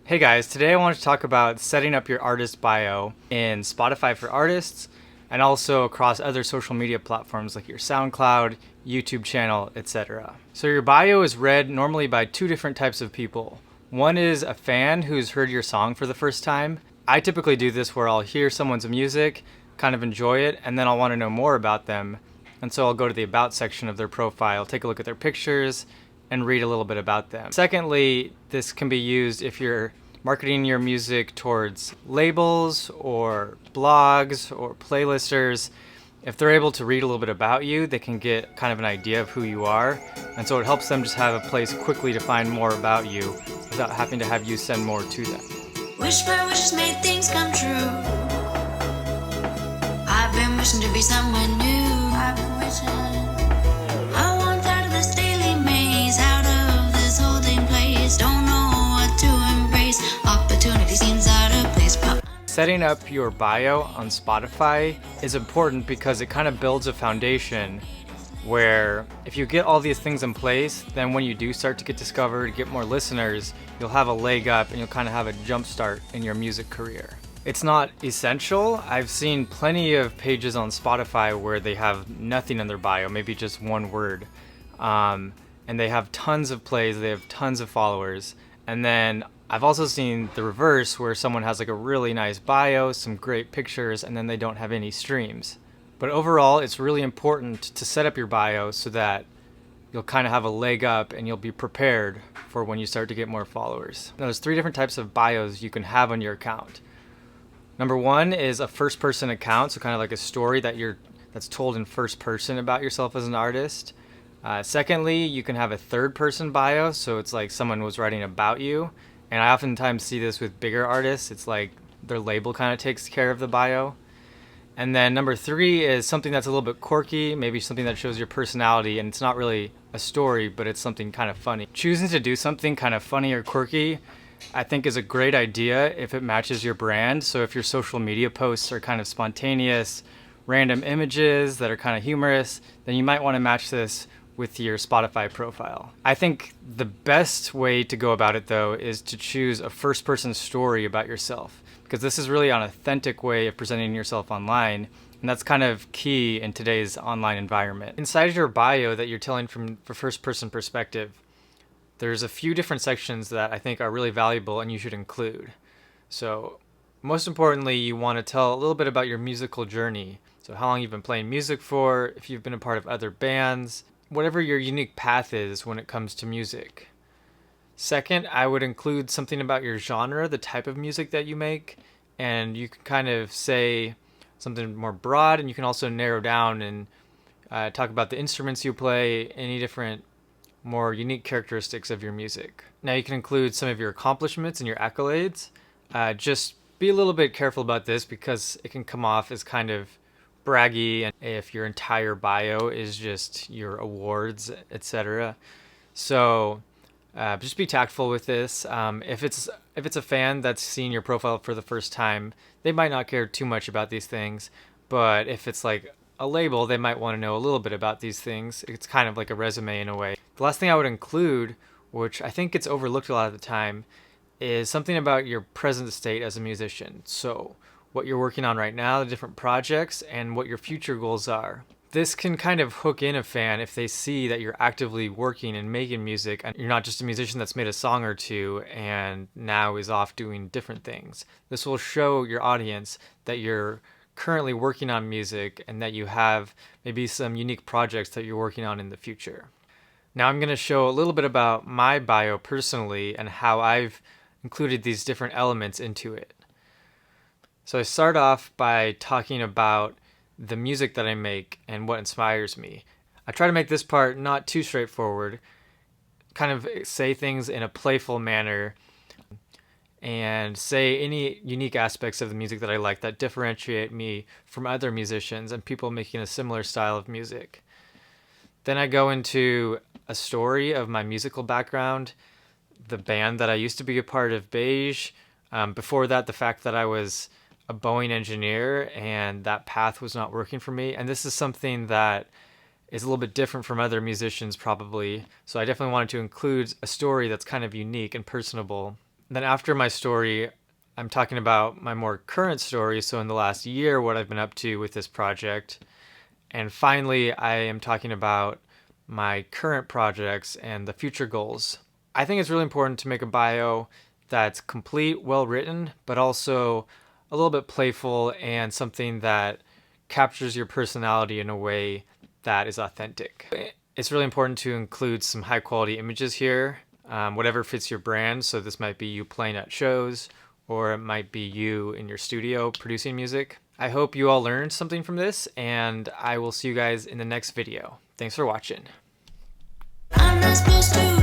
Hey guys, today I want to talk about setting up your artist bio in Spotify for Artists and also across other social media platforms like your SoundCloud, YouTube channel, etc. So your bio is read normally by two different types of people. One is a fan who's heard your song for the first time. I typically do this where I'll hear someone's music, kind of enjoy it, and then I'll want to know more about them. And so I'll go to the About section of their profile, take a look at their pictures, and read a little bit about them. Secondly, this can be used if you're marketing your music towards labels or blogs or playlisters. If they're able to read a little bit about you, they can get kind of an idea of who you are. And so it helps them just have a place quickly to find more about you without having to have you send more to them. Wish for wishes made things come true. I've been wishing to be someone new. I've been wishing. I want out of this daily maze, out of this holding place. Don't know what to embrace. Opportunity seems out of place. Setting up your bio on Spotify is important because it kind of builds a foundation where if you get all these things in place, then when you do start to get discovered, get more listeners, you'll have a leg up and you'll kind of have a jump start in your music career. It's not essential. I've seen plenty of pages on Spotify where they have nothing in their bio, maybe just one word. And they have tons of plays, they have tons of followers. And then I've also seen the reverse where someone has like a really nice bio, some great pictures, and then they don't have any streams. But overall, it's really important to set up your bio so that you'll kind of have a leg up and you'll be prepared for when you start to get more followers. Now, there's three different types of bios you can have on your account. Number one is a first person account, so kind of like a story that's told in first person about yourself as an artist. Secondly, you can have a third person bio, so it's like someone was writing about you. And I oftentimes see this with bigger artists. It's like their label kind of takes care of the bio. And then number three is something that's a little bit quirky, maybe something that shows your personality, and it's not really a story, but it's something kind of funny. Choosing to do something kind of funny or quirky, I think is a great idea if it matches your brand. So if your social media posts are kind of spontaneous, random images that are kind of humorous, then you might want to match this with your Spotify profile. I think the best way to go about it though is to choose a first person story about yourself, because this is really an authentic way of presenting yourself online, and that's kind of key in today's online environment. Inside your bio that you're telling from a first person perspective, there's a few different sections that I think are really valuable and you should include. So most importantly, you want to tell a little bit about your musical journey. So how long you've been playing music for, if you've been a part of other bands, whatever your unique path is when it comes to music. Second, I would include something about your genre, the type of music that you make, and you can kind of say something more broad, and you can also narrow down and talk about the instruments you play, any different more unique characteristics of your music. Now you can include some of your accomplishments and your accolades. Just be a little bit careful about this because it can come off as kind of braggy, and if your entire bio is just your awards, etc. So just be tactful with this. If it's a fan that's seeing your profile for the first time, they might not care too much about these things. But if it's like a label, they might want to know a little bit about these things. It's kind of like a resume in a way. The last thing I would include, which I think gets overlooked a lot of the time, is something about your present state as a musician. So what you're working on right now, the different projects, and what your future goals are. This can kind of hook in a fan if they see that you're actively working and making music and you're not just a musician that's made a song or two and now is off doing different things. This will show your audience that you're currently working on music and that you have maybe some unique projects that you're working on in the future. Now I'm going to show a little bit about my bio personally and how I've included these different elements into it. So I start off by talking about the music that I make and what inspires me. I try to make this part not too straightforward, kind of say things in a playful manner and say any unique aspects of the music that I like that differentiate me from other musicians and people making a similar style of music. Then I go into a story of my musical background, the band that I used to be a part of, Beige. Before that, the fact that I was a Boeing engineer and that path was not working for me. And this is something that is a little bit different from other musicians probably. So I definitely wanted to include a story that's kind of unique and personable. Then after my story, I'm talking about my more current story, so in the last year, what I've been up to with this project. And finally, I am talking about my current projects and the future goals. I think it's really important to make a bio that's complete, well written, but also a little bit playful and something that captures your personality in a way that is authentic. It's really important to include some high quality images here, whatever fits your brand. So this might be you playing at shows, or it might be you in your studio producing music. I hope you all learned something from this, and I will see you guys in the next video. Thanks for watching. I'm not supposed to